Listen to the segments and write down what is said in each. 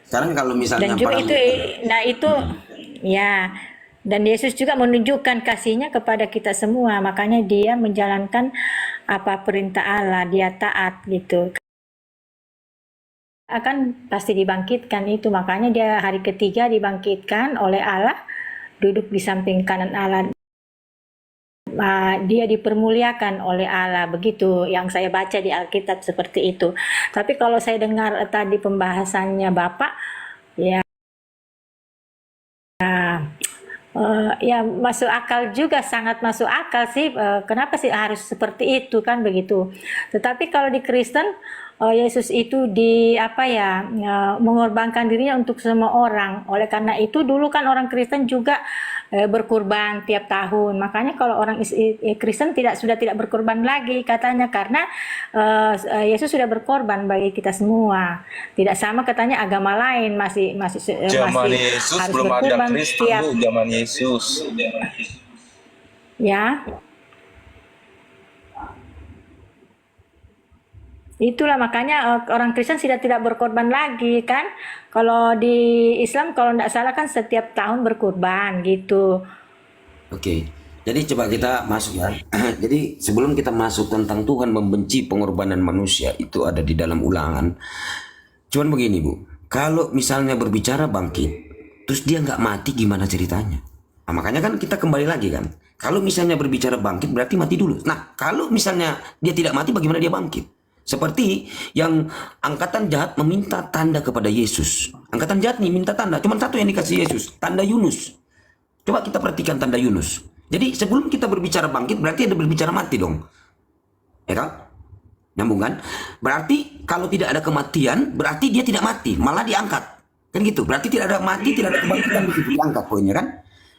Sekarang kalau Dan misalnya juga para itu, nah itu ya, dan Yesus juga menunjukkan kasihnya kepada kita semua. Makanya dia menjalankan apa perintah Allah, dia taat gitu. Akan pasti dibangkitkan itu. Makanya dia hari ketiga dibangkitkan oleh Allah, duduk di samping kanan Allah. Dia dipermuliakan oleh Allah, begitu yang saya baca di Alkitab seperti itu. Tapi kalau saya dengar tadi pembahasannya Bapak, ya ya masuk akal juga, sangat masuk akal sih. Kenapa sih harus seperti itu kan begitu? Tetapi kalau di Kristen, Yesus itu di apa ya, mengorbankan dirinya untuk semua orang. Oleh karena itu dulu kan orang Kristen juga berkurban tiap tahun. Makanya kalau orang Kristen sudah tidak berkorban lagi katanya, karena Yesus sudah berkorban bagi kita semua. Tidak sama katanya agama lain masih masih Zaman masih Yesus harus belum ada berkorban Kristen, setiap, Bu. Zaman Yesus. ya. Itulah makanya orang Kristen sudah tidak berkorban lagi kan. Kalau di Islam kalau tidak salah kan setiap tahun berkorban gitu. Oke, jadi coba kita masuk ya. Jadi sebelum kita masuk tentang Tuhan membenci pengorbanan manusia itu ada di dalam Ulangan. Cuman begini Bu, kalau misalnya berbicara bangkit, terus dia nggak mati gimana ceritanya? Nah, makanya kan kita kembali lagi kan. Kalau misalnya berbicara bangkit berarti mati dulu. Nah kalau misalnya dia tidak mati bagaimana dia bangkit? Seperti yang angkatan jahat meminta tanda kepada Yesus. Angkatan jahat nih minta tanda, cuman satu yang dikasih Yesus, tanda Yunus. Coba kita perhatikan tanda Yunus. Jadi sebelum kita berbicara bangkit berarti ada berbicara mati dong. Ya kan? Nyambung kan? Berarti kalau tidak ada kematian berarti dia tidak mati, malah diangkat. Kan gitu. Berarti tidak ada mati, tidak ada kebangkitan di situ, diangkat poinnya kan?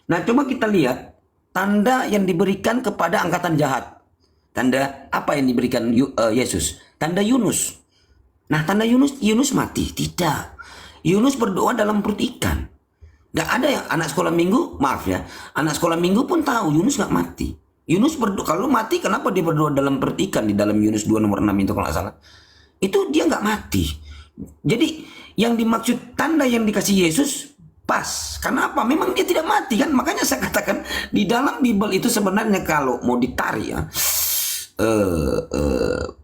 Nah, coba kita lihat tanda yang diberikan kepada angkatan jahat. Tanda apa yang diberikan Yesus? Tanda Yunus. Nah, tanda Yunus, Yunus mati? Tidak. Yunus berdoa dalam perut ikan. Gak ada yang anak sekolah minggu, maaf ya, anak sekolah minggu pun tahu Yunus gak mati. Yunus berdoa, kalau mati kenapa dia berdoa dalam perut ikan di dalam Yunus 2 nomor 6 itu kalau nggak salah. Itu dia nggak mati. Jadi yang dimaksud tanda yang dikasih Yesus pas. Kenapa? Memang dia tidak mati kan. Makanya saya katakan di dalam Bible itu sebenarnya kalau mau ditarik ya,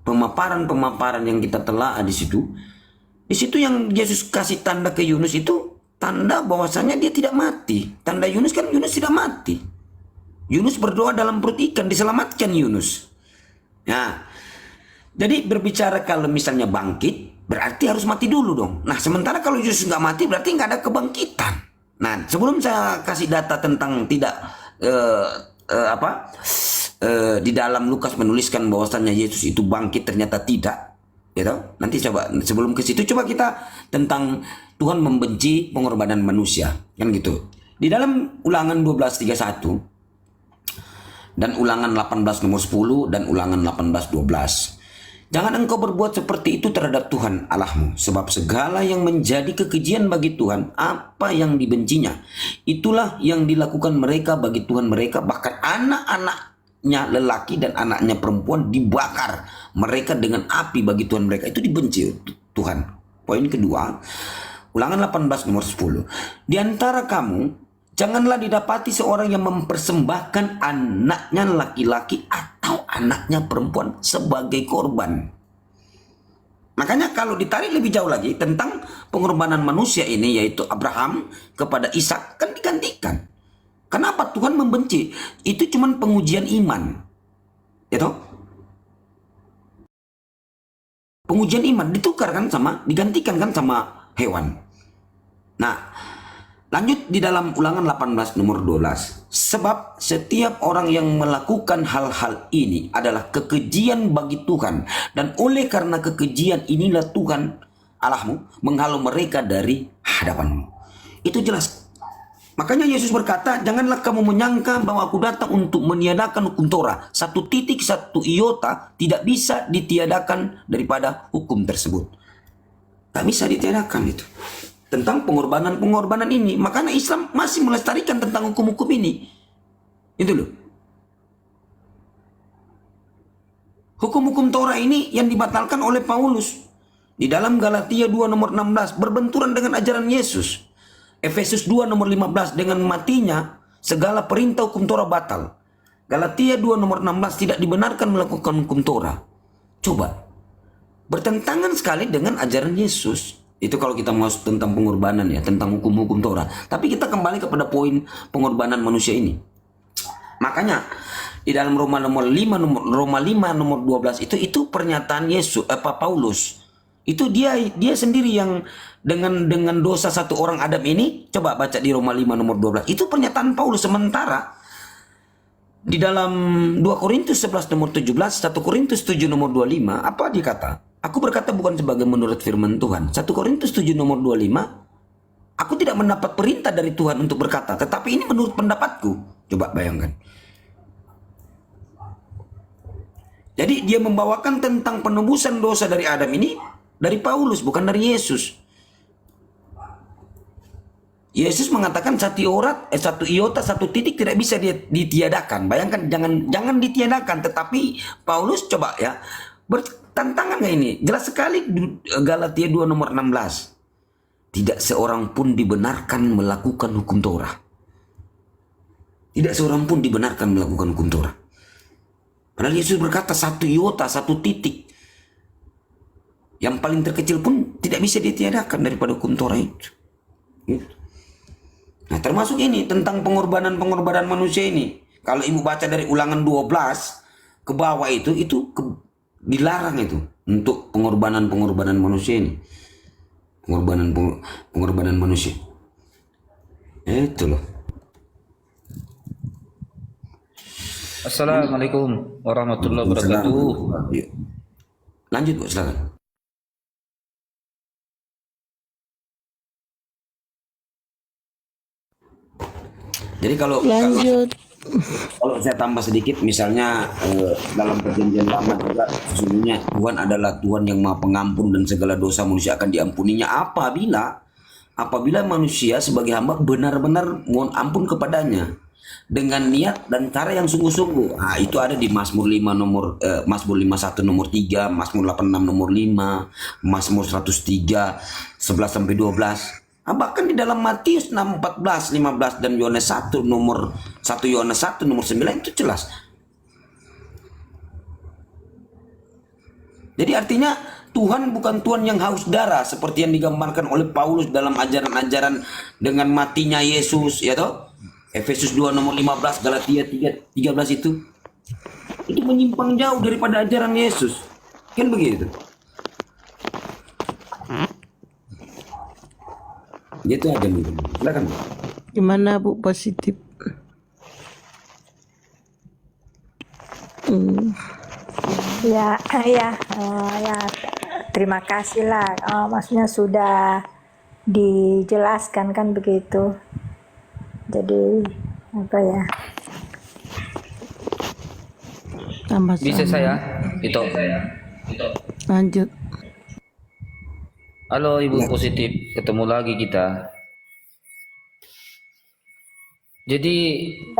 pemaparan-pemaparan yang kita telah di situ yang Yesus kasih tanda ke Yunus itu tanda bahwasanya dia tidak mati. Tanda Yunus kan Yunus tidak mati. Yunus berdoa dalam perut ikan, diselamatkan Yunus. Nah, jadi berbicara kalau misalnya bangkit, berarti harus mati dulu dong. Nah, sementara kalau Yesus nggak mati, berarti nggak ada kebangkitan. Nah, sebelum saya kasih data tentang tidak eh, apa di dalam Lukas menuliskan bahwasannya Yesus itu bangkit, ternyata tidak. Gitu. Nanti coba sebelum ke situ coba kita tentang Tuhan membenci pengorbanan manusia, kan gitu. Di dalam Ulangan 12:31 dan Ulangan 18 nomor 10 dan Ulangan 18:12. Jangan engkau berbuat seperti itu terhadap Tuhan Allahmu, sebab segala yang menjadi kekejian bagi Tuhan, apa yang dibencinya, itulah yang dilakukan mereka bagi Tuhan mereka, bahkan anak-anaknya lelaki dan anaknya perempuan dibakar mereka dengan api bagi Tuhan mereka. Itu dibenci Tuhan. Poin kedua, Ulangan 18 nomor 10. Di antara kamu janganlah didapati seorang yang mempersembahkan anaknya laki-laki atau anaknya perempuan sebagai korban. Makanya kalau ditarik lebih jauh lagi tentang pengorbanan manusia ini, yaitu Abraham kepada Ishak, kan digantikan. Kenapa Tuhan membenci? Itu cuma pengujian iman. Ya toh? Pengujian iman ditukar kan sama, digantikan kan sama hewan. Nah, lanjut di dalam Ulangan 18 nomor 12. Sebab setiap orang yang melakukan hal-hal ini adalah kekejian bagi Tuhan. Dan oleh karena kekejian inilah Tuhan Allahmu menghalau mereka dari hadapanmu. Itu jelas. Makanya Yesus berkata, janganlah kamu menyangka bahwa aku datang untuk meniadakan hukum Torah. Satu titik, satu iota tidak bisa ditiadakan daripada hukum tersebut. Tak bisa ditiadakan itu. Tentang pengorbanan-pengorbanan ini. Makanya Islam masih melestarikan tentang hukum-hukum ini. Itu loh. Hukum-hukum Torah ini yang dibatalkan oleh Paulus. Di dalam Galatia 2 nomor 16 berbenturan dengan ajaran Yesus. Efesus 2 nomor 15 dengan matinya segala perintah hukum Torah batal. Galatia 2 nomor 16 tidak dibenarkan melakukan hukum Torah. Coba, bertentangan sekali dengan ajaran Yesus. Itu kalau kita mau tentang pengorbanan ya, tentang hukum-hukum Torah. Tapi kita kembali kepada poin pengorbanan manusia ini. Makanya di dalam Roma 5 nomor 12 itu pernyataan Yesus Paulus. Itu dia sendiri yang dengan dosa satu orang Adam ini, coba baca di Roma 5 nomor 12. Itu pernyataan Paulus. Sementara di dalam 2 Korintus 11 nomor 17, 1 Korintus 7 nomor 25, apa dikata? Aku berkata bukan sebagai menurut firman Tuhan. 1 Korintus 7 nomor 25, aku tidak mendapat perintah dari Tuhan untuk berkata, tetapi ini menurut pendapatku. Coba bayangkan. Jadi dia membawakan tentang penebusan dosa dari Adam ini dari Paulus, bukan dari Yesus. Yesus mengatakan satu iota, satu titik tidak bisa ditiadakan. Bayangkan, jangan ditiadakan. Tetapi Paulus coba ya, bertentangan nggak ini? Jelas sekali Galatia 2 nomor 16. Tidak seorang pun dibenarkan melakukan hukum Torah. Tidak seorang pun dibenarkan melakukan hukum Torah. Padahal Yesus berkata satu iota, satu titik. Yang paling terkecil pun tidak bisa ditiadakan daripada hukum Torah itu. Gitu. Nah, termasuk ini tentang pengorbanan manusia ini. Kalau ibu baca dari Ulangan 12 ke bawah itu dilarang itu untuk pengorbanan manusia ini. Pengorbanan manusia. Itu loh. Assalamualaikum warahmatullahi wabarakatuh. Lanjut Bu, silakan. Jadi kalau saya tambah sedikit, misalnya dalam perjanjian lama juga sesungguhnya Tuhan adalah Tuhan yang Maha Pengampun dan segala dosa manusia akan diampuninya apabila manusia sebagai hamba benar-benar mohon ampun kepadanya dengan niat dan cara yang sungguh-sungguh. Nah, itu ada di Mazmur 5 nomor Mazmur 51 nomor 3, Mazmur 86 nomor 5, Mazmur 103 11 sampai 12. Bahkan di dalam Matius 6 14 15 dan Yohanes 1 nomor 9 itu jelas. Jadi artinya Tuhan bukan Tuhan yang haus darah seperti yang digambarkan oleh Paulus dalam ajaran-ajaran dengan matinya Yesus, ya toh? Efesus 2 nomor 15, Galatia 13 itu menyimpang jauh daripada ajaran Yesus. Kan begitu. Gitu aja mungkin. Silakan. Gimana Bu positif? Ya, terima kasih lah. Maksudnya sudah dijelaskan kan begitu. Jadi apa ya? Tambah Bisa sama. saya? Itu. Lanjut. Halo Ibu Positif, ketemu lagi kita. Jadi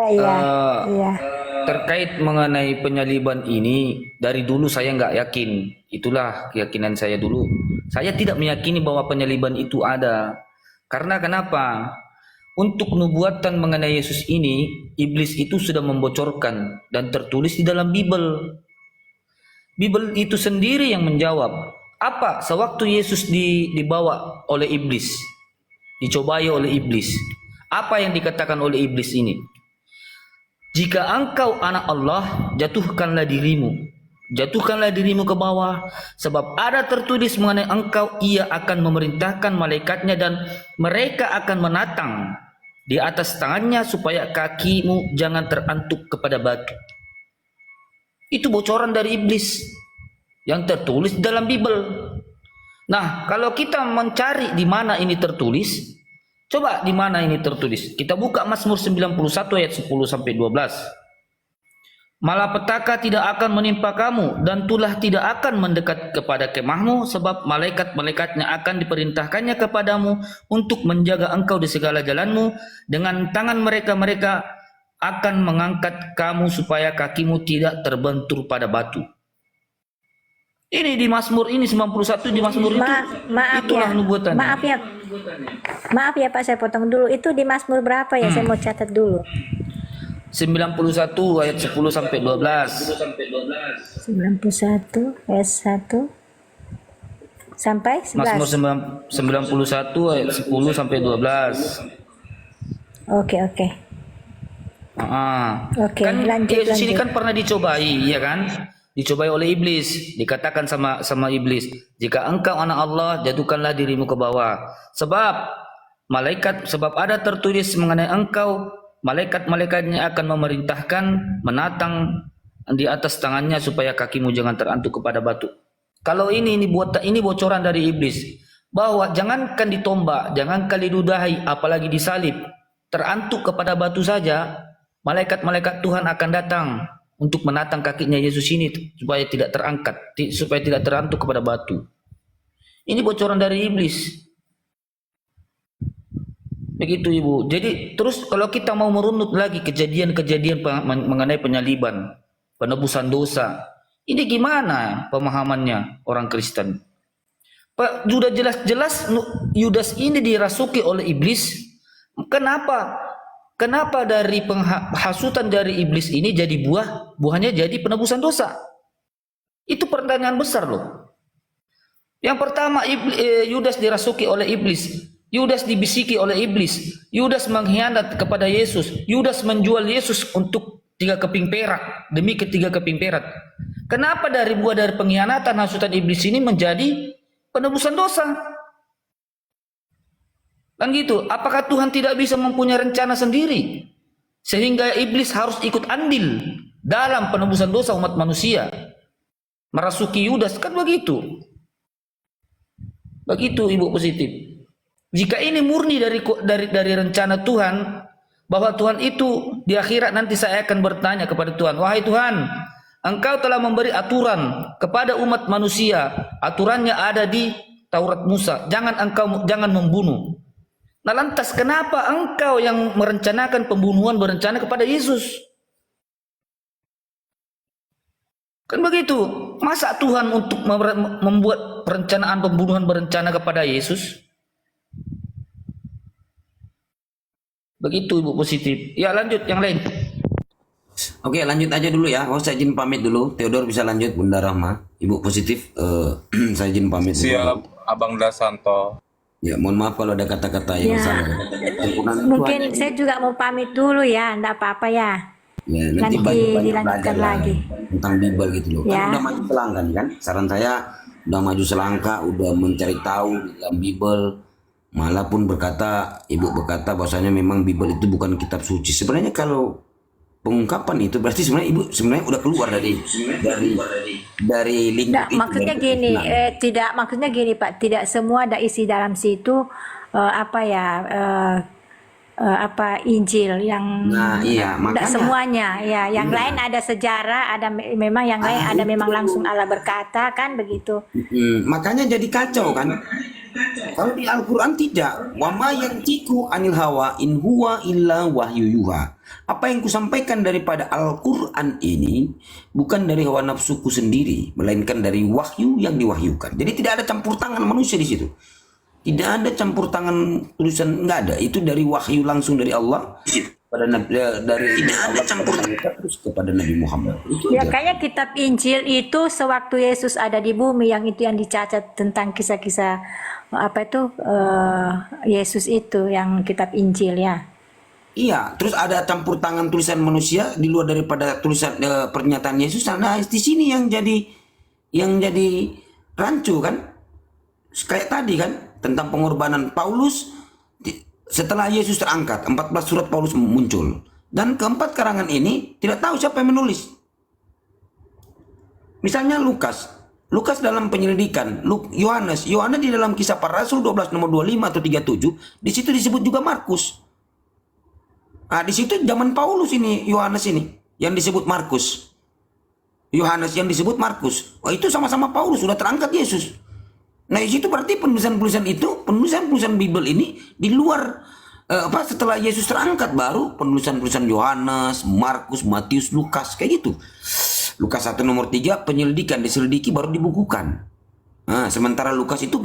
Iya. terkait mengenai penyaliban ini, dari dulu saya nggak yakin. Itulah keyakinan saya dulu. Saya tidak meyakini bahwa penyaliban itu ada. Karena kenapa? Untuk nubuatan mengenai Yesus ini, iblis itu sudah membocorkan dan tertulis di dalam Bible. Bible itu sendiri yang menjawab. Apa sewaktu Yesus dibawa oleh iblis, dicobai oleh iblis, apa yang dikatakan oleh iblis ini? Jika engkau anak Allah, jatuhkanlah dirimu ke bawah, sebab ada tertulis mengenai engkau, ia akan memerintahkan malaikatnya dan mereka akan menatang di atas tangannya supaya kakimu jangan terantuk kepada batu. Itu bocoran dari iblis yang tertulis di dalam Bible. Nah, kalau kita mencari di mana ini tertulis, coba di mana ini tertulis. Kita buka Mazmur 91 ayat 10 sampai 12. Malapetaka tidak akan menimpa kamu dan tulah tidak akan mendekat kepada kemahmu, sebab malaikat-malaikatnya akan diperintahkannya kepadamu untuk menjaga engkau di segala jalanmu. Dengan tangan mereka akan mengangkat kamu supaya kakimu tidak terbentur pada batu. Ini di Mazmur ini 91 di Mazmur itu. Maaf Itulah ya, nubuatannya. maaf ya Pak, saya potong dulu. Itu di Mazmur berapa ya? Saya mau catat dulu. 91 ayat 10 sampai 12. 91 ayat 1 sampai Mazmur 11. 91 ayat 10 sampai 12. Oke. Oke, Kan lanjut, Yesus ini lanjut. kan pernah dicobai, ya kan? Dicobai oleh iblis. Dikatakan sama iblis, jika engkau anak Allah, jatuhkanlah dirimu ke bawah. Sebab ada tertulis mengenai engkau, malaikat-malaikatnya akan memerintahkan menatang di atas tangannya supaya kakimu jangan terantuk kepada batu. Kalau ini bocoran dari iblis bahwa jangankan ditombak, jangankan diludahi, apalagi disalib, terantuk kepada batu saja, malaikat-malaikat Tuhan akan datang untuk menatang kakinya Yesus ini supaya tidak terangkat, supaya tidak terantuk kepada batu. Ini bocoran dari iblis. Begitu Ibu. Jadi terus kalau kita mau merunut lagi kejadian-kejadian mengenai penyaliban, penebusan dosa, ini gimana pemahamannya orang Kristen? Pak, sudah jelas-jelas Yudas ini dirasuki oleh iblis. Kenapa dari penghasutan dari iblis ini jadi buahnya jadi penebusan dosa? Itu pertanyaan besar loh. Yang pertama, Yudas dirasuki oleh iblis. Yudas dibisiki oleh iblis. Yudas mengkhianat kepada Yesus. Yudas menjual Yesus untuk 3 keping perak demi 3 keping perak. Kenapa dari pengkhianatan hasutan iblis ini menjadi penebusan dosa? Kan gitu. Apakah Tuhan tidak bisa mempunyai rencana sendiri sehingga iblis harus ikut andil dalam penebusan dosa umat manusia? Merasuki Yudas, kan begitu. Begitu Ibu positif. Jika ini murni dari rencana Tuhan, bahwa Tuhan itu di akhirat nanti saya akan bertanya kepada Tuhan, wahai Tuhan, Engkau telah memberi aturan kepada umat manusia, aturannya ada di Taurat Musa, jangan membunuh. Nah lantas kenapa engkau yang merencanakan pembunuhan berencana kepada Yesus? Kan begitu. Masa Tuhan untuk membuat perencanaan pembunuhan berencana kepada Yesus? Begitu Ibu positif. Ya lanjut yang lain. Oke, lanjut aja dulu ya. Saya izin pamit dulu. Theodor bisa lanjut, Bunda Rahma. Ibu positif, saya izin pamit dulu. Siap, Abang Dasanto. Ya, mohon maaf kalau ada kata-kata yang Ya. salah. Ampunan itu Mungkin hanya- saya juga mau pamit dulu ya, enggak apa-apa ya. Ya, nanti Nanti banyak dilanjutkan belajar lah lagi. tentang Bible gitu loh. Ya. Kan udah maju selangkah nih kan. Saran saya udah maju selangkah, udah mencari tahu dalam Bible. Malah pun ibu berkata bahwasanya memang Bible itu bukan kitab suci. Sebenarnya kalau pengungkapan itu berarti sebenarnya ibu udah keluar dari lingkup Enggak, itu. maksudnya gini, Nah, tidak maksudnya gini Pak, tidak semua ada isi dalam situ Injil yang Nah, iya, enggak makanya- semuanya ya, yang lain ada sejarah, ada memang yang lain ada memang langsung Allah berkata kan begitu. makanya jadi kacau kan. Kalau di Al-Quran tidak. Wa ma yantiqu anil hawa in huwa illa wahyu yuha. Apa yang kusampaikan daripada Al-Quran ini bukan dari hawa nafsuku sendiri, melainkan dari wahyu yang diwahyukan. Jadi tidak ada campur tangan manusia di situ. Tidak ada campur tangan tulisan, nggak ada. Itu dari wahyu langsung dari Allah pada dari Allah terus kepada Nabi Muhammad. Itu Ya aja. kayaknya kitab Injil itu sewaktu Yesus ada di bumi yang itu yang dicatat tentang kisah-kisah Yesus itu yang kitab Injil ya. Iya, terus ada campur tangan tulisan manusia di luar daripada tulisan pernyataan Yesus. Nah, di sini yang jadi rancu kan? Kayak tadi kan tentang pengorbanan Paulus setelah Yesus terangkat, 14 surat Paulus muncul. Dan keempat karangan ini tidak tahu siapa yang menulis. Misalnya Lukas dalam penyelidikan, Yohanes di dalam Kisah Para Rasul 12 nomor 25 atau 37, di situ disebut juga Markus. Nah, di situ zaman Paulus ini, Yohanes ini yang disebut Markus. Yohanes yang disebut Markus. Oh, itu sama-sama Paulus, sudah terangkat Yesus. Nah, di situ berarti penulisan Bible ini di luar setelah Yesus terangkat baru penulisan Yohanes, Markus, Matius, Lukas kayak gitu. Lukas 1 nomor 3 penyelidikan, diselidiki baru dibukukan. Nah, sementara Lukas itu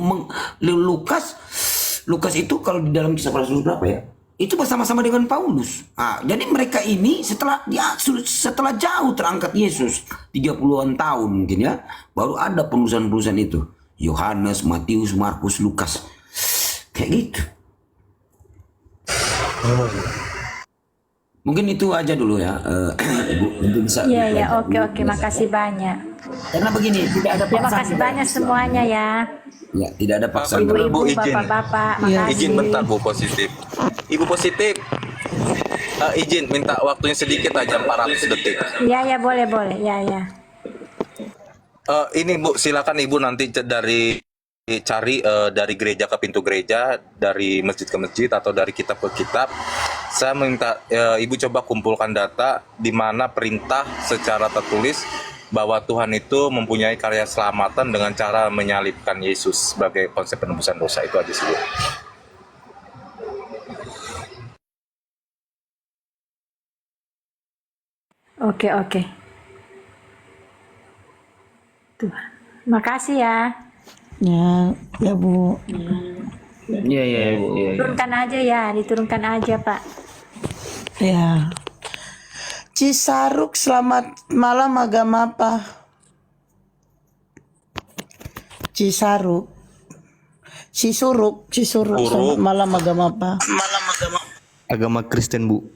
Lukas itu kalau di dalam kisah para rasul berapa ya? Itu bersama-sama dengan Paulus. Nah, jadi mereka ini setelah jauh terangkat Yesus 30-an tahun mungkin ya, baru ada penulisan-penulisan itu. Yohanes, Matius, Markus, Lukas. Kayak gitu. Mungkin itu aja dulu ya, Ibu. Mungkin bisa. Iya, oke, makasih banyak. Karena begini, tidak ada Terima paksaan. kasih banyak semuanya ya. Ya, tidak ada paksaan. Betul, Ibu-ibu, Bu, izin. bapak-bapak, Iya. makasih. Izin bentar Bu Positif. Ibu Positif, izin minta waktunya sedikit aja 400 detik. Iya, boleh, ya. Ini Bu, silakan Ibu nanti cari dari gereja ke pintu gereja, dari masjid ke masjid, atau dari kitab ke kitab. Saya minta Ibu coba kumpulkan data di mana perintah secara tertulis bahwa Tuhan itu mempunyai karya selamatan dengan cara menyalibkan Yesus sebagai konsep penebusan dosa. Itu aja sih Bu. Oke. Tuhan. Makasih ya. Ya Bu. Iya, Ibu. Iya. Diturunkan aja Pak. Ya. Cisaruk, selamat malam, agama apa? Cisuruk, selamat malam, agama apa? Agama Kristen, Bu. Ini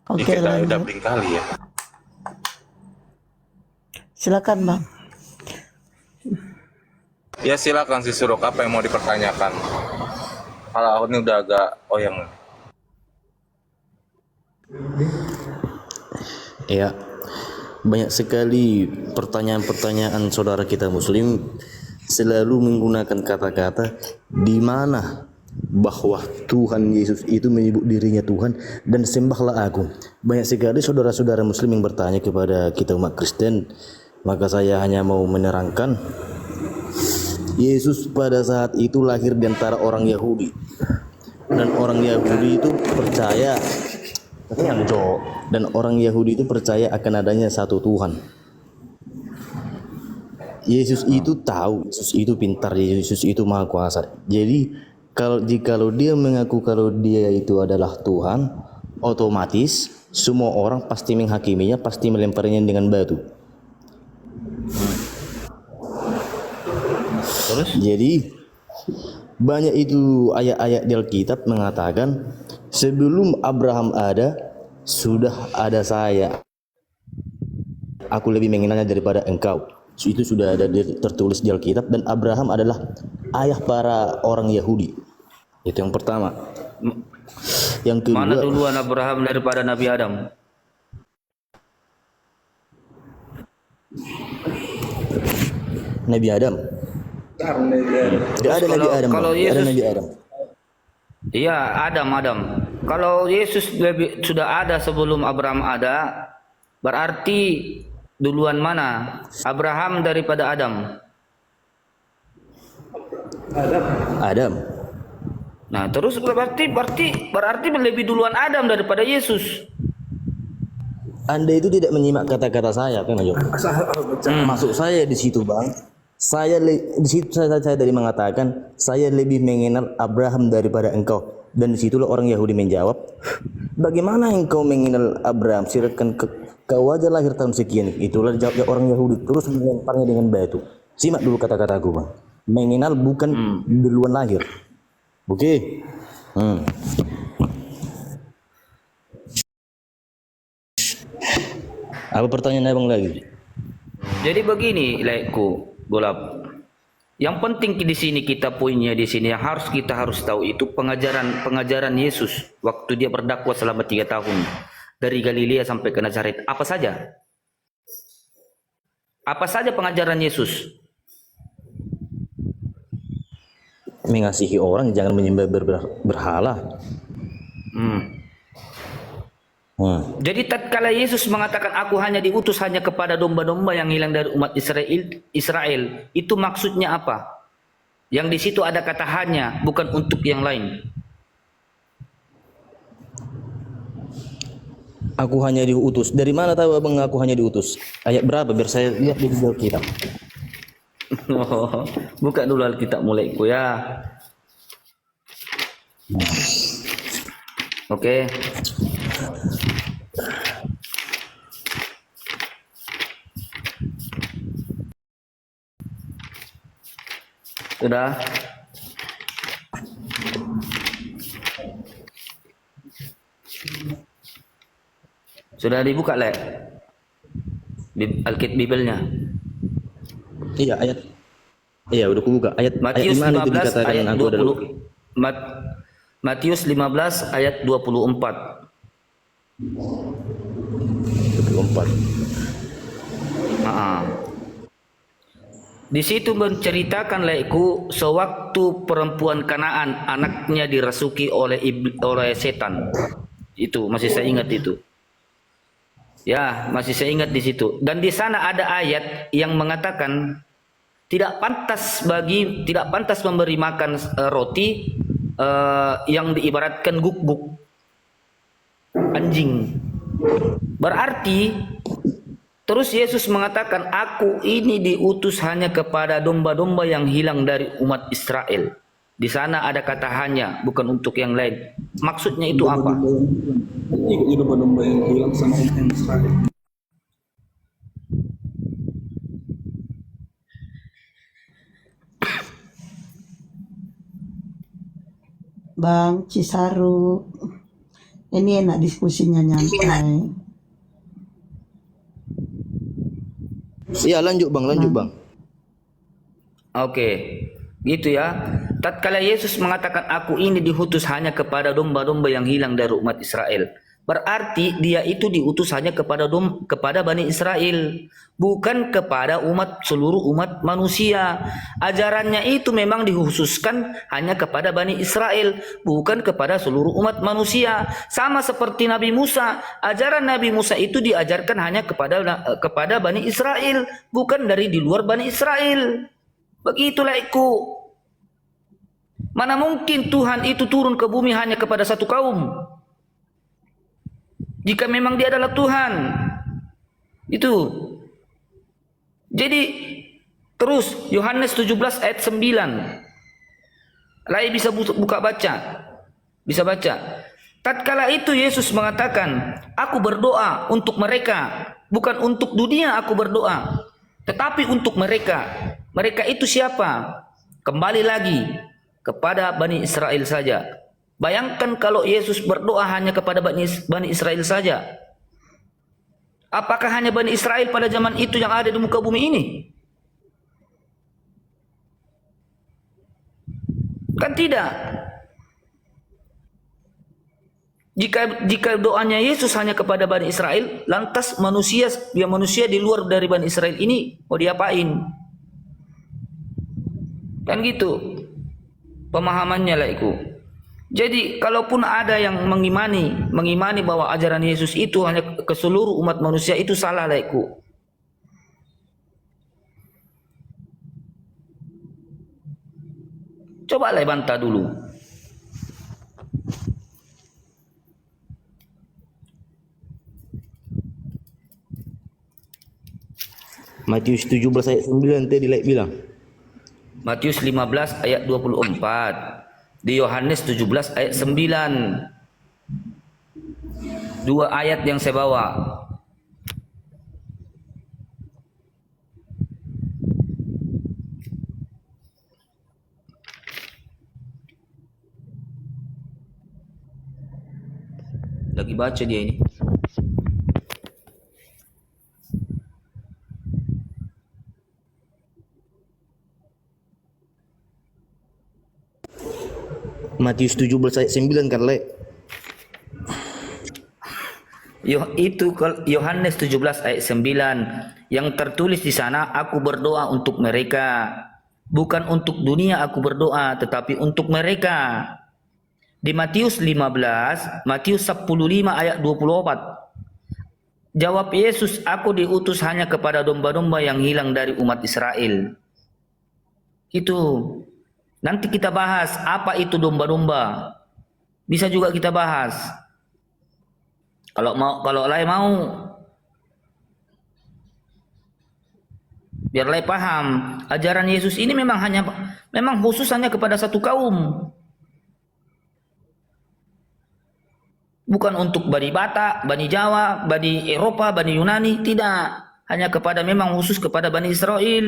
Oke, kita udah lanjut. bling kali ya. Silakan Bang. Ya silakan si Suruk, apa yang mau dipertanyakan? Kalau ini udah agak oyang. Ya, banyak sekali pertanyaan-pertanyaan saudara kita Muslim selalu menggunakan kata-kata di mana bahwa Tuhan Yesus itu menyebut dirinya Tuhan dan sembahlah aku. Banyak sekali saudara-saudara Muslim yang bertanya kepada kita umat Kristen, maka saya hanya mau menerangkan Yesus pada saat itu lahir di antara orang Yahudi, dan orang Yahudi itu percaya akan adanya satu Tuhan. Yesus itu tahu, Yesus itu pintar, Yesus itu maha kuasa. Jadi jikalau dia mengaku kalau dia itu adalah Tuhan, otomatis semua orang pasti menghakiminya, pasti melemparinya dengan batu. Terus? Jadi banyak itu ayat-ayat di Alkitab mengatakan sebelum Abraham ada, sudah ada saya. Aku lebih mengenalnya daripada engkau. Itu sudah ada tertulis di Alkitab, dan Abraham adalah ayah para orang Yahudi. Itu yang pertama. Yang kedua, Mana duluan Abraham daripada Nabi Adam? Nabi Adam. Tidak ada Nabi Adam. Kalau Tidak ada Yesus- Nabi Adam. Iya, Adam. Kalau Yesus sudah ada sebelum Abraham ada, berarti duluan mana? Abraham daripada Adam. Adam. Nah, terus berarti lebih duluan Adam daripada Yesus. Anda itu tidak menyimak kata-kata saya, kan Ajo? Masuk saya di situ, Bang. Di situ saya tadi mengatakan saya lebih mengenal Abraham daripada engkau, dan disitulah orang Yahudi menjawab, bagaimana engkau mengenal Abraham? Siratkan kau aja lahir tahun sekian. Itulah jawabnya orang Yahudi, terus melemparnya dengan batu. Simak dulu kata-kataku, Bang. Mengenal bukan duluan lahir. Oke. Apa pertanyaan abang lagi? Jadi begini, Lekku, Golap. Yang penting di sini kita poinnya di sini yang kita harus tahu itu pengajaran Yesus waktu dia berdakwah selama 3 tahun dari Galilea sampai ke Nazaret. Apa saja? Apa saja pengajaran Yesus? Mengasihi orang, jangan menyembah berhala. Jadi tatkala Yesus mengatakan aku hanya diutus hanya kepada domba-domba yang hilang dari umat Israel, itu maksudnya apa? Yang di situ ada kata hanya, bukan untuk yang lain. Aku hanya diutus. Dari mana tahu abang aku hanya diutus? Ayat berapa biar saya lihat di Google kita. Oh, buka dulu Alkitab mulaiku ya. Oke. Sudah. Sudah dibuka, Le? Alkitab Bibelnya. Iya ayat. Iya udah kubuka. Ayat Matius di mana itu 15 dikatakan ayat aku adalah 20. Matius 15 ayat 24. 24. Nah, di situ menceritakan laiku sewaktu perempuan Kanaan anaknya dirasuki oleh setan. Itu masih saya ingat itu. Ya, masih saya ingat di situ. Dan di sana ada ayat yang mengatakan tidak pantas memberi makan roti yang diibaratkan guk-guk anjing. Berarti terus Yesus mengatakan, aku ini diutus hanya kepada domba-domba yang hilang dari umat Israel. Di sana ada kata hanya, bukan untuk yang lain. Maksudnya itu apa? Ikutnya domba-domba yang hilang sama umat Israel. Bang Cisaru. Ini enak diskusinya nyantai. Iya lanjut bang. Oke, gitu ya. Tatkala Yesus mengatakan aku ini diutus hanya kepada domba-domba yang hilang dari umat Israel. Berarti dia itu diutus hanya kepada Bani Israel, bukan kepada seluruh umat manusia. Ajarannya itu memang dikhususkan hanya kepada Bani Israel, bukan kepada seluruh umat manusia. Sama seperti Nabi Musa, ajaran Nabi Musa itu diajarkan hanya kepada Bani Israel, bukan dari di luar Bani Israel. Begitulah iku. Mana mungkin Tuhan itu turun ke bumi hanya kepada satu kaum? Jika memang dia adalah Tuhan. Itu. Jadi terus Yohanes 17 ayat 9. Lai bisa buka baca. Bisa baca. Tatkala itu Yesus mengatakan, aku berdoa untuk mereka, bukan untuk dunia aku berdoa, tetapi untuk mereka. Mereka itu siapa? Kembali lagi kepada Bani Israel saja. Bayangkan kalau Yesus berdoa hanya kepada Bani Israel saja. Apakah hanya Bani Israel pada zaman itu yang ada di muka bumi ini? Kan tidak. Jika doanya Yesus hanya kepada Bani Israel, lantas manusia di luar dari Bani Israel ini mau diapain? Kan gitu pemahamannya lah itu. Jadi kalaupun ada yang mengimani bahwa ajaran Yesus itu hanya ke seluruh umat manusia, itu salah lah itu. Coba lah bantah dulu. Matius 17 ayat 9 tadi like bilang. Matius 15 ayat 24. Di Yohanes 17 ayat 9. Dua ayat yang saya bawa. Lagi baca dia ini. Matius 17 ayat 9 kan le. Itu Yohanes 17 ayat 9 yang tertulis di sana, aku berdoa untuk mereka, bukan untuk dunia aku berdoa, tetapi untuk mereka. Di Matius 15, Matius 15 ayat 24. Jawab Yesus, aku diutus hanya kepada domba-domba yang hilang dari umat Israel. Itu. Nanti kita bahas apa itu domba-domba. Bisa juga kita bahas. Kalau Lai mau, biar Lai paham, ajaran Yesus ini memang khusus hanya kepada satu kaum. Bukan untuk Bani Batak, Bani Jawa, Bani Eropa, Bani Yunani, tidak. Hanya memang khusus kepada Bani Israel.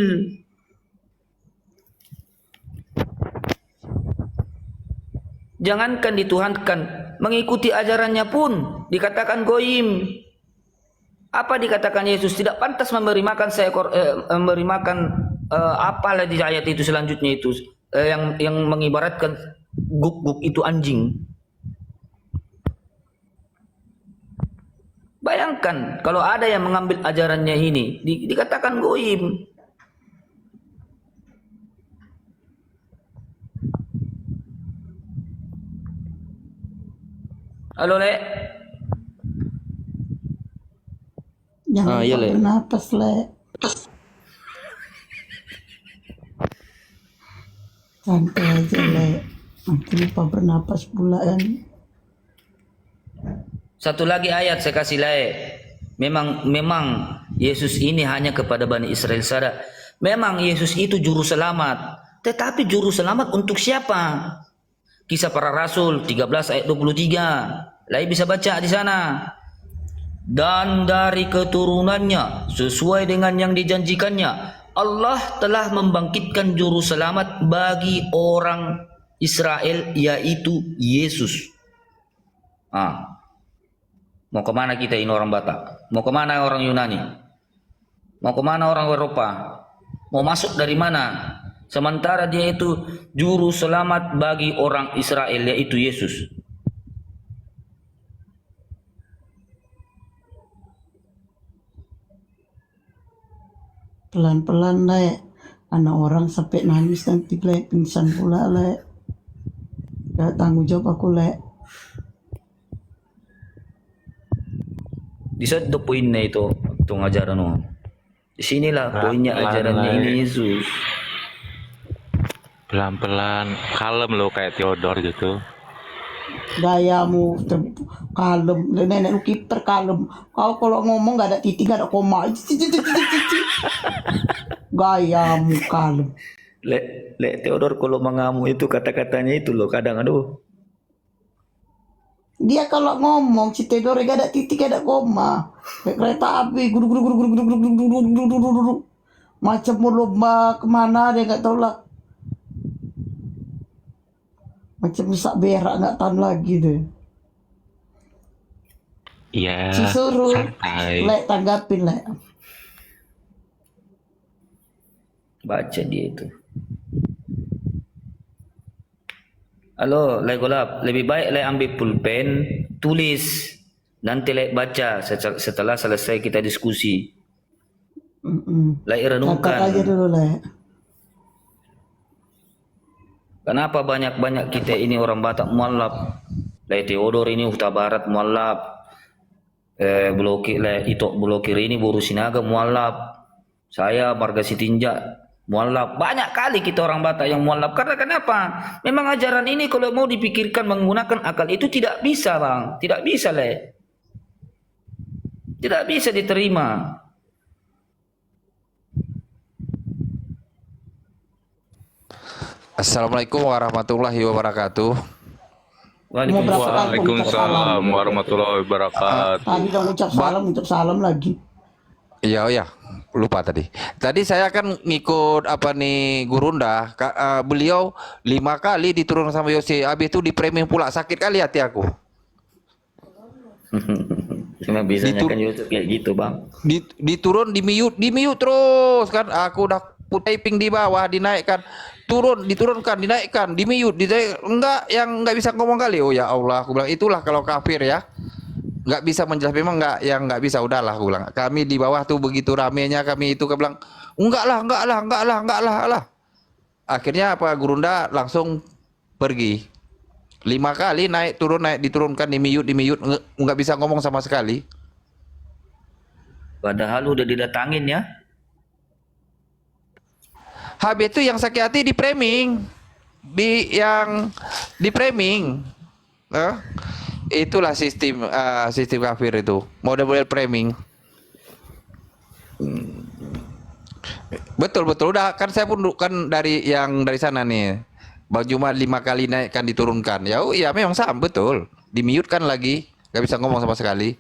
Jangankan dituhankan, mengikuti ajarannya pun dikatakan goim. Apa dikatakan Yesus? Tidak pantas memberi makan apalah di ayat itu selanjutnya itu yang mengibaratkan guk-guk itu anjing. Bayangkan kalau ada yang mengambil ajarannya ini dikatakan goim. Halo Le. Jangan iya, lupa Le. bernapas, Le. Santai aja, Le. Nanti lupa bernapas pula kan. Satu lagi ayat saya kasih Le. Memang Yesus ini hanya kepada Bani Israel saja. Memang Yesus itu juru selamat. Tetapi juru selamat untuk siapa? Kisah Para Rasul 13 ayat 23. Lai bisa baca di sana. Dan dari keturunannya sesuai dengan yang dijanjikannya, Allah telah membangkitkan juru selamat bagi orang Israel, yaitu Yesus. Mau kemana kita ini orang Batak? Mau kemana orang Yunani? Mau kemana orang Eropa? Mau masuk dari mana? Sementara dia itu juru selamat bagi orang Israel, yaitu Yesus. Pelan-pelan, Le. Anak orang sampai nangis nanti, Le. Pingsan pula, Le. Gak tanggung jawab aku, Le. Di situ poinnya itu ngajaran no. Di sinilah poinnya ajarannya ini Yesus. Pelan-pelan, kalem lo kayak Theodor gitu. Gayamu kalem, nenek lu kiper kalem. Kau kalau ngomong gak ada titik, gak ada koma. Gayamu kalem. Le Theodor kalau mengamu itu kata-katanya itu loh kadang aduh. Dia kalau ngomong si Theodore gak ada titik, gak ada koma. Kayak kereta api, guru guru guru guru guru guru guru guru guru guru. Macam mau lomba kemana dia gak tahu lah. Macam bisa berak nggak tahu lagi deh. Iya. Si suruh, Santai. Le tanggapin, Le. Baca dia itu. Halo, Le Golap, lebih baik Le ambil pulpen, tulis, nanti Le baca setelah selesai kita diskusi. Le Catat aja renungkan. dulu, Le. Kenapa banyak kita ini orang Batak mualaf? Le Theodor ini Huta Barat mualaf. Blokir Le Itok Blokir ini Boru Sinaga mualaf. Saya Marga Sitinja mualaf. Banyak kali kita orang Batak yang mualaf. Karena kenapa? Memang ajaran ini kalau mau dipikirkan menggunakan akal itu tidak bisa, Bang. Tidak bisa, Le. Tidak bisa diterima. Assalamualaikum warahmatullahi wabarakatuh. Waalaikumsalam warahmatullahi wabarakatuh. Tadi udah ucap salam lagi. Iya, oh ya, lupa tadi. Tadi saya kan ngikut apa nih Gurunda, beliau 5 kali diturun sama Yose. Habis itu di framing pula, sakit kali hati aku. Memang bisanya kan YouTube kayak gitu, Bang. Diturun, di mute terus kan. Aku udah put typing di bawah, dinaikkan, diturunkan, dinaikkan, di mute, enggak, yang enggak bisa ngomong kali. Oh ya Allah, aku bilang itulah kalau kafir ya. Nggak bisa menjelaskan, memang nggak bisa, udahlah aku bilang. Kami di bawah tuh begitu ramenya kami itu, aku bilang enggak lah. Akhirnya apa, Gurunda langsung pergi. 5 kali naik turun diturunkan, di mute, nggak bisa ngomong sama sekali. Padahal udah didatangin ya. Habis itu yang sakit hati di framing, di framing. itulah sistem kafir itu. Model-model framing. Betul betul udah kan saya pun kan dari sana nih. Bang Juma 5 kali naikkan diturunkan. Ya oh, iya memang sama betul. Di mute kan lagi, nggak bisa ngomong sama sekali.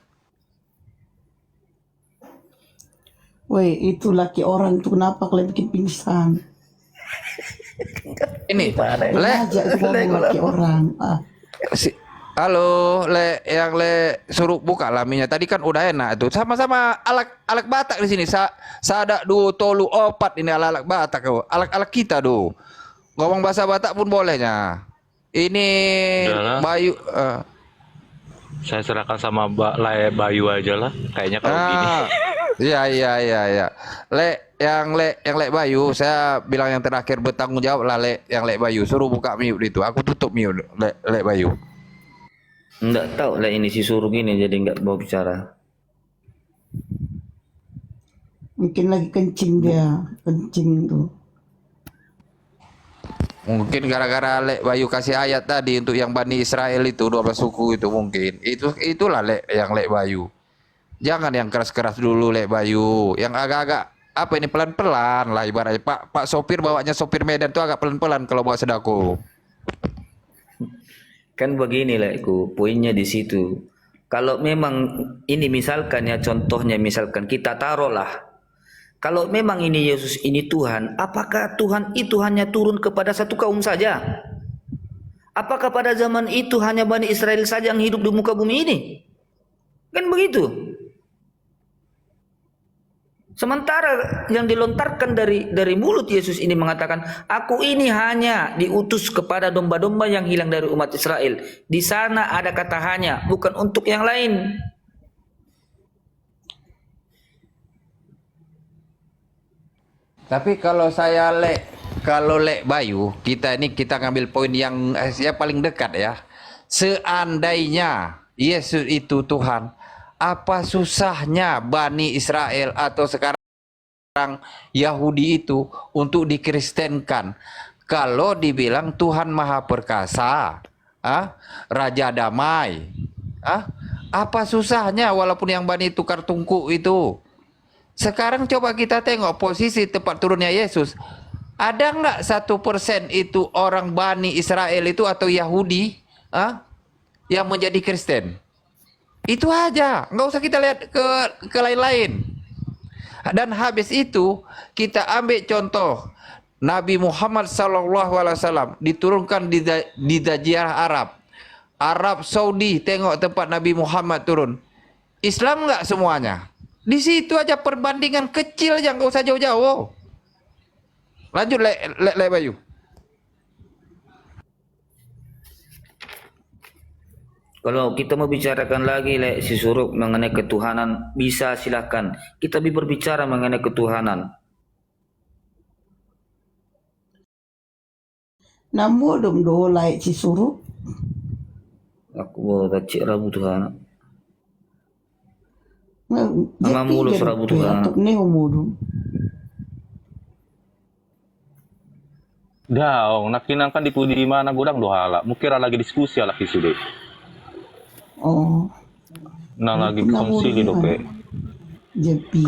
Woi, itu laki orang tuh kenapa kalian bikin pingsan? Ini, Le, Aja itu ngomong laki orang. halo, yang suruh buka laminya. Tadi kan udah enak tuh. Sama-sama alak Batak di sini. Sada du tolu opat ini alak Batak kau. Alak kita do. Ngomong bahasa Batak pun bolehnya. Ini Udahlah. Bayu. Saya serahkan sama Bayu aja lah. Kayaknya kalau gini. Iya. Yang Le Bayu, saya bilang yang terakhir bertanggung jawab lah yang Le Bayu. Suruh buka mute itu. Aku tutup mute Le Bayu. Enggak tahu lah ini si suruh gini jadi enggak mau bicara. Mungkin lagi kencing dia, kencing tuh. Mungkin gara-gara Le Bayu kasih ayat tadi untuk yang Bani Israel itu 12 suku itu mungkin. Itulah yang Le Bayu. Jangan yang keras-keras dulu Le Bayu. Yang agak-agak apa ini pelan-pelan lah ibaratnya. Pak sopir bawanya sopir Medan tuh agak pelan-pelan kalau bawa sedako. Kan begini lah, poinnya di situ. Kalau memang ini misalkan ya contohnya misalkan kita taruhlah. Kalau memang ini Yesus ini Tuhan, apakah Tuhan itu hanya turun kepada satu kaum saja? Apakah pada zaman itu hanya Bani Israel saja yang hidup di muka bumi ini? Kan begitu. Sementara yang dilontarkan dari mulut Yesus ini mengatakan, aku ini hanya diutus kepada domba-domba yang hilang dari umat Israel. Di sana ada kata hanya, bukan untuk yang lain. Tapi kalau Le Bayu, kita ngambil poin yang paling dekat ya. Seandainya Yesus itu Tuhan, apa susahnya Bani Israel atau sekarang Yahudi itu untuk dikristenkan? Kalau dibilang Tuhan Maha Perkasa, Raja Damai, apa susahnya walaupun yang Bani tukar tungku itu? Sekarang coba kita tengok posisi tempat turunnya Yesus. Ada nggak 1% itu orang Bani Israel itu atau Yahudi yang menjadi Kristen? Itu aja, nggak usah kita lihat ke lain-lain. Dan habis itu kita ambil contoh Nabi Muhammad SAW diturunkan di Jazirah Arab Saudi. Tengok tempat Nabi Muhammad turun. Islam nggak semuanya. Di situ aja perbandingan kecil aja, nggak usah jauh-jauh. Lanjut Le Bayu. Kalau kita mau bicarakan lagi si Surup mengenai ketuhanan, bisa silakan. Kita berbicara mengenai ketuhanan. Namun dong dolai si suruh. Aku racik rabu Tuhan. Nama mulus rabu Tuhan. Daong, nakinang kan di mana gudang dohala. Mukira lagi diskusi lagi sudah. Oh. Nah lagi konsili dope. Jepi.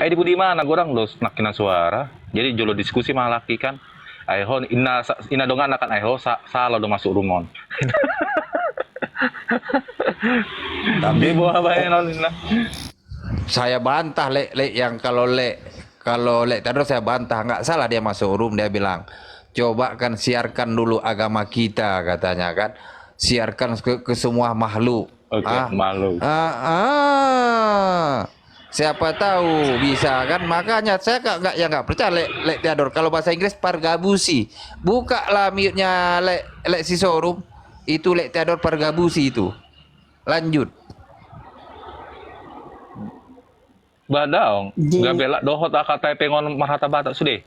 Di budi mana gudang dos nakinan suara. Jadi jolo diskusi malah laki kan. Ayo ina dongan akan ayo salah do masuk rumon. Tapi buah bayan ina. Saya bantah Le yang kalau Le terus saya bantah, nggak salah dia masuk room, dia bilang coba kan siarkan dulu agama kita katanya kan, siarkan ke semua makhluk. Makhluk. Siapa tahu bisa kan, makanya saya nggak percaya Le Theodor. Kalau bahasa Inggris pargabusi, buka lah mute-nya Le si showroom itu Le Theodor pargabusi itu. Lanjut. Badaong, gak bela dohot akata pengon marhata batak sudah.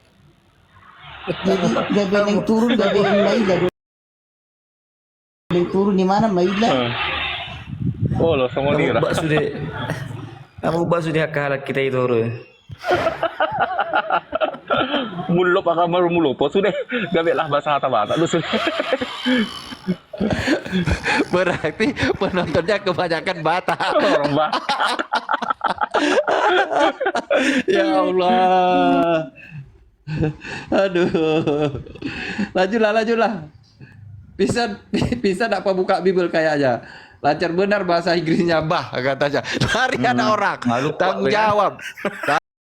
Jadi gabe yang turun, gabe yang lain, gabe yang turun di mana Maila? Oh lo sama nira. Kamu sudah kalah kita itu. Mulop akan merumulopo sudah gabelah bahasa Batak lu sudah. Berarti penontonnya kebanyakan Batak. Orang Batak. Ya Allah. Aduh. Lanjutlah. Bisa tak apa buka Bible kayaknya. Lancar benar bahasa Inggrisnya bah katanya. Hari ada orang Malu, Pak, tanggung ya. jawab.